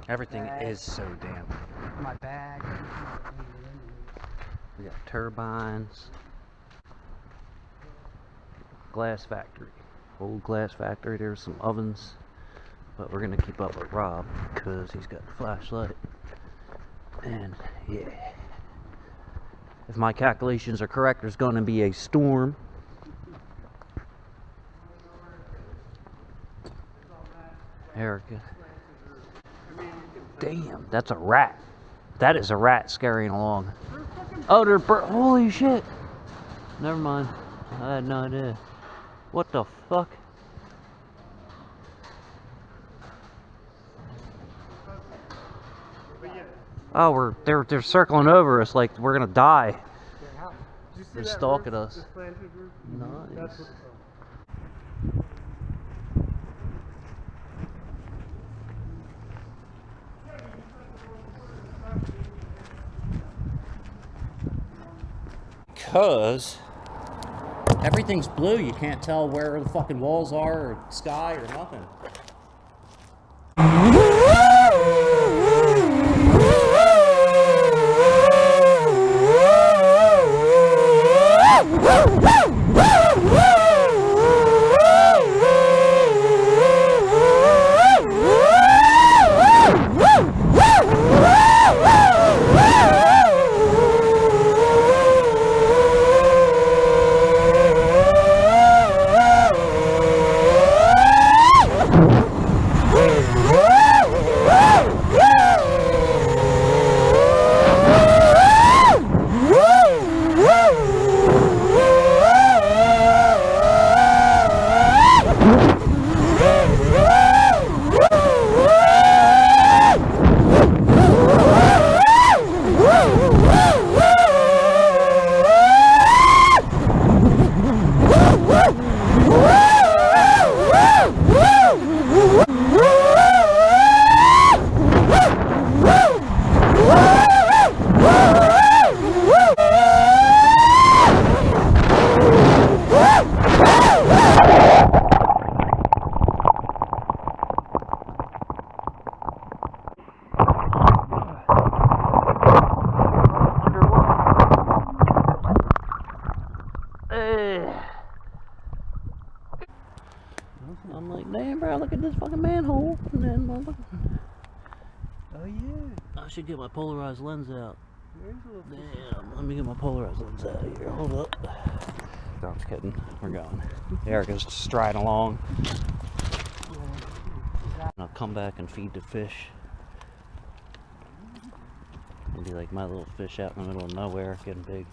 Everything is so damp. My bag. We got turbines. Glass factory. Old glass factory. There's some ovens. But we're gonna keep up with Rob because he's got the flashlight. And yeah. If my calculations are correct, there's gonna be a storm. Erica. Damn, that's a rat. That is a rat scurrying along. Oh, they're holy shit. Never mind. I had no idea. What the fuck? Oh, they're circling over us like we're gonna die. They're stalking us. Nice. Because everything's blue, you can't tell where the fucking walls are or sky or nothing. I'm like, damn, bro, look at this fucking manhole. And then, motherfucker. Oh, yeah. I should get my polarized lens out. Damn, let me get my polarized lens out of here. Hold up. No, I'm just kidding. We're going. Erica's striding along. And I'll come back and feed the fish. It'll be like my little fish out in the middle of nowhere, getting big.